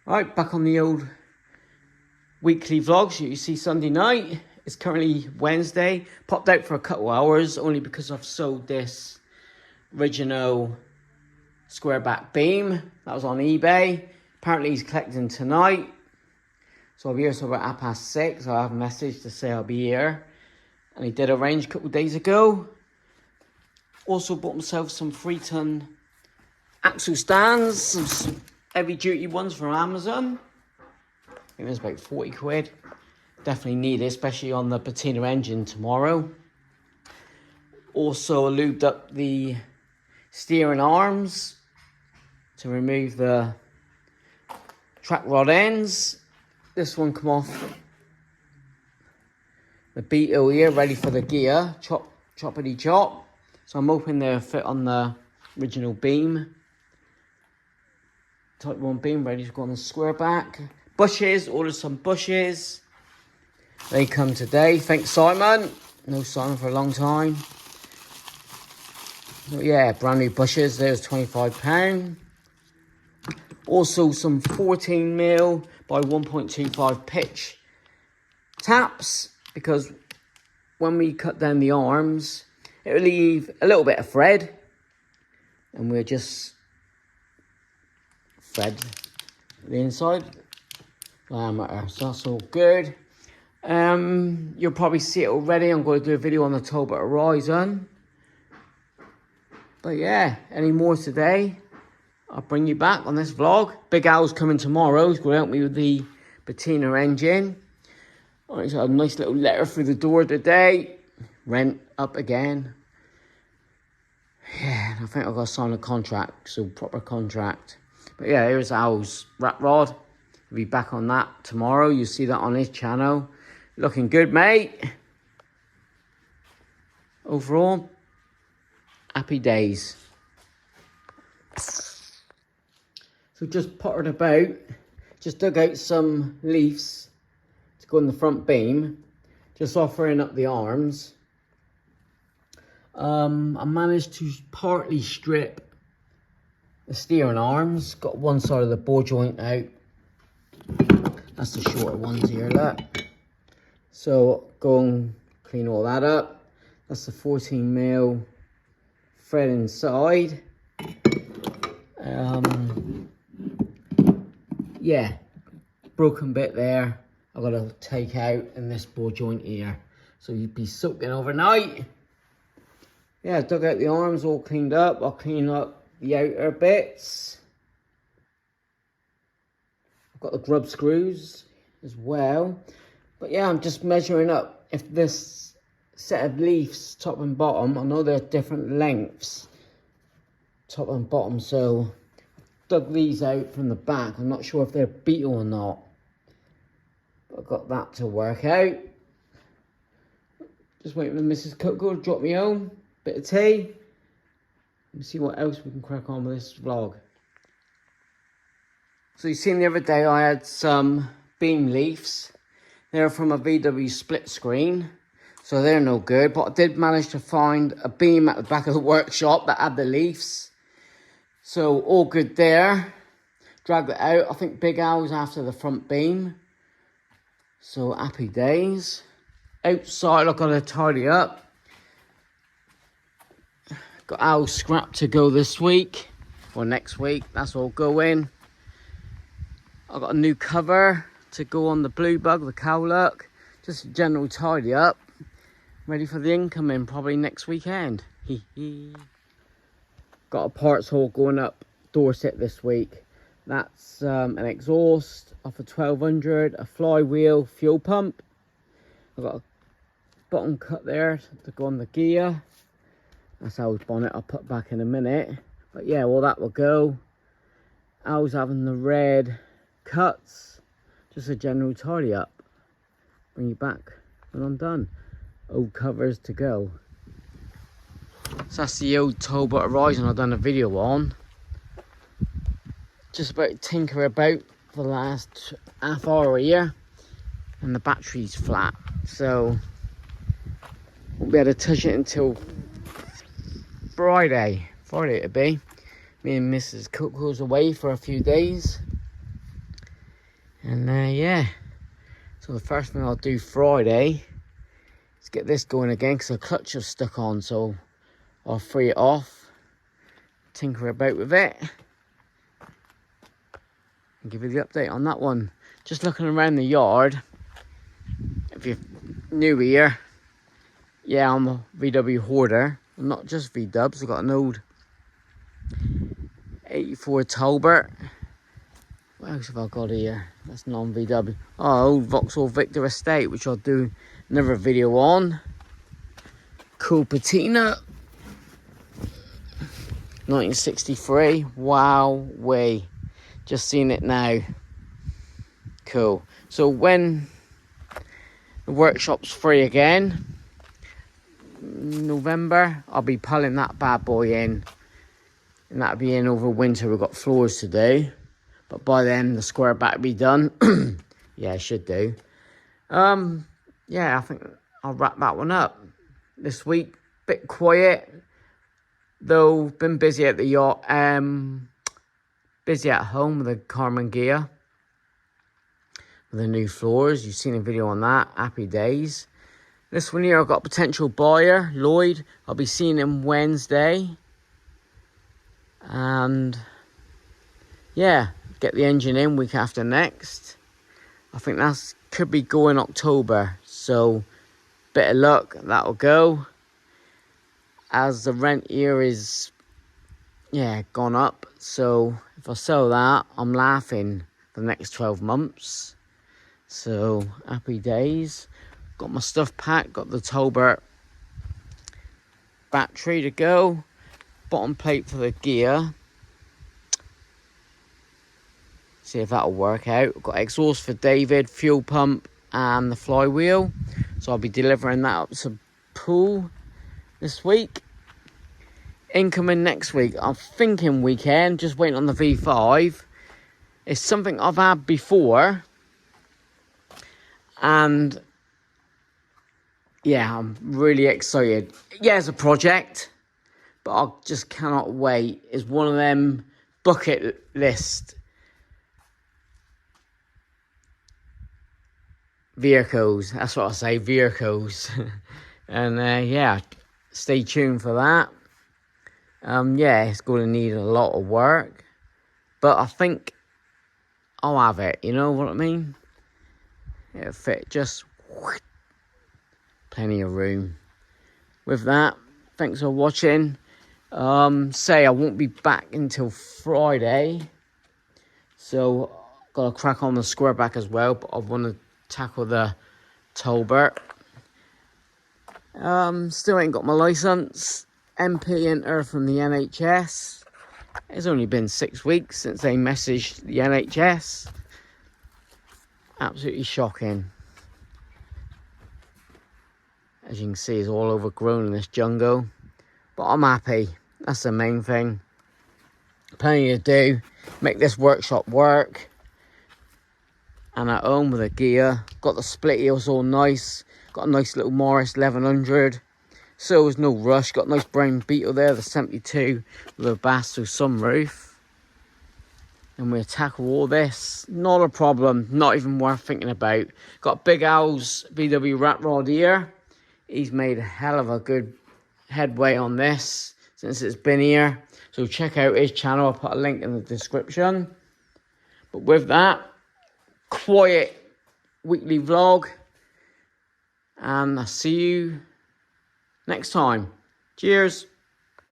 Right, back on the old weekly vlogs. You see Sunday night. It's currently Wednesday. Popped out for a couple hours only because I've sold this original square back beam. That was on eBay. Apparently he's collecting tonight. So I'll be here till about 6:30. I have a message to say I'll be here. And he did arrange a couple of days ago. Also bought myself some 3-ton axle stands. Some heavy duty ones from Amazon. I think it's about 40 quid. Definitely need it, especially on the patina engine tomorrow. Also lubed up the steering arms to remove the track rod ends. This one come off the beetle here, ready for the gear. Choppity chop. So I'm hoping they'll fit on the original beam. Type 1 beam, ready to go on the square back. Bushes, ordered some bushes. They come today. Thanks, Simon. No Simon for a long time. But yeah, brand new bushes. There's £25. Also some 14mm by 1.25 pitch taps, because when we cut down the arms, it will leave a little bit of thread, and we'll just thread the inside diameter. So that's all good. You'll probably see it already. I'm going to do a video on the Talbot Horizon. But yeah, any more today, I'll bring you back on this vlog. Big Al's coming tomorrow. He's going to help me with the patina engine. I got a nice little letter through the door today. Rent up again. Yeah, I think I've got to sign a contract, so proper contract. But yeah, here's Al's rat rod. He'll be back on that tomorrow. You'll see that on his channel. Looking good, mate. Overall, happy days. So just pottered about. Just dug out some leaves to go in the front beam. Just offering up the arms. I managed to partly strip the steering arms. Got one side of the ball joint out. That's the shorter ones here, look. So go and clean all that up. That's the 14mm thread inside. Yeah, broken bit there. I've got to take out in this ball joint here. So you'd be soaking overnight. Yeah, dug out the arms, all cleaned up. I'll clean up the outer bits. I've got the grub screws as well. But yeah, I'm just measuring up if this set of leaves, top and bottom, I know they're different lengths, top and bottom, so dug these out from the back. I'm not sure if they're beetle or not. But I've got that to work out. Just waiting for Mrs. Coco to drop me home. Bit of tea. Let me see what else we can crack on with this vlog. So you seen the other day I had some beam leaves. They're from a VW split screen. So they're no good. But I did manage to find a beam at the back of the workshop that had the leaves. So all good there. Dragged it out. I think Big Al's after the front beam. So happy days. Outside I've got to tidy up. Got Al's scrap to go this week. Or next week. That's all going. I've got a new cover to go on the Blue Bug, the cowluck. Just a general tidy up. Ready for the incoming probably next weekend. Got a parts haul going up Dorset this week. That's an exhaust off a 1200, a flywheel fuel pump. I've got a bottom cut there to go on the gear. That's Al's bonnet, I'll put back in a minute. But yeah, well that will go. Al's having the red cuts. Just a general tidy up. Bring you back when I'm done. Old covers to go. So that's the old Talbot Horizon I've done a video on. Just about to tinker about for the last half hour here. And the battery's flat. So won't be able to touch it until Friday. Friday it'll be. Me and Mrs. Coco's away for a few days. And yeah, so the first thing I'll do Friday is get this going again, because the clutch is stuck on, so I'll free it off, tinker about with it, and give you the update on that one. Just looking around the yard, if you're new here, yeah, I'm a VW hoarder. I'm not just V-dubs, I've got an old 84 Talbot. What else have I got here? That's non-VW. Oh, old Vauxhall Victor Estate, which I'll do another video on. Cool patina. 1963. Wow, way. Just seen it now. Cool. So when the workshop's free again, November, I'll be pulling that bad boy in. And that'll be in over winter. We've got floors to do. But by then, the square back will be done. Yeah, I should do. Yeah, I think I'll wrap that one up. This week, bit quiet. Though, been busy at the yacht. Busy at home with the Carmen gear. With the new floors. You've seen a video on that. Happy days. This one here, I've got a potential buyer, Lloyd. I'll be seeing him Wednesday. And yeah, get the engine in week after next. I think that's could be going October. So, bit of luck, that'll go. As the rent here is, yeah, gone up. So, if I sell that, I'm laughing for the next 12 months. So, happy days. Got my stuff packed, got the Talbot battery to go. Bottom plate for the gear. See if that'll work out. Got exhaust for David, fuel pump and the flywheel. So I'll be delivering that up to Pool this week. Incoming next week. I'm thinking weekend, just waiting on the V5. It's something I've had before. And yeah, I'm really excited. Yeah, it's a project, but I just cannot wait. It's one of them bucket list vehicles. That's what I say, vehicles. And yeah, stay tuned for that. Yeah, it's going to need a lot of work, but I think I'll have it. You know what I mean? It'll fit just plenty of room. With that, thanks for watching. Say I won't be back until Friday, so gotta crack on the square back as well, but I want to tackle the Talbot. Still ain't got my license. MP enter from the NHS. It's only been 6 weeks since they messaged the NHS. Absolutely shocking. As you can see, it's all overgrown in this jungle. But I'm happy. That's the main thing. Plenty to do. Make this workshop work. And at home with the gear. Got the split heels all nice. Got a nice little Morris 1100. So there's no rush. Got a nice brown Beetle there. The 72 with a Basso sunroof. And we'll tackle all this. Not a problem. Not even worth thinking about. Got Big Al's VW rat rod here. He's made a hell of a good headway on this since it's been here. So check out his channel. I'll put a link in the description. But with that, quiet weekly vlog. And I'll see you next time. Cheers.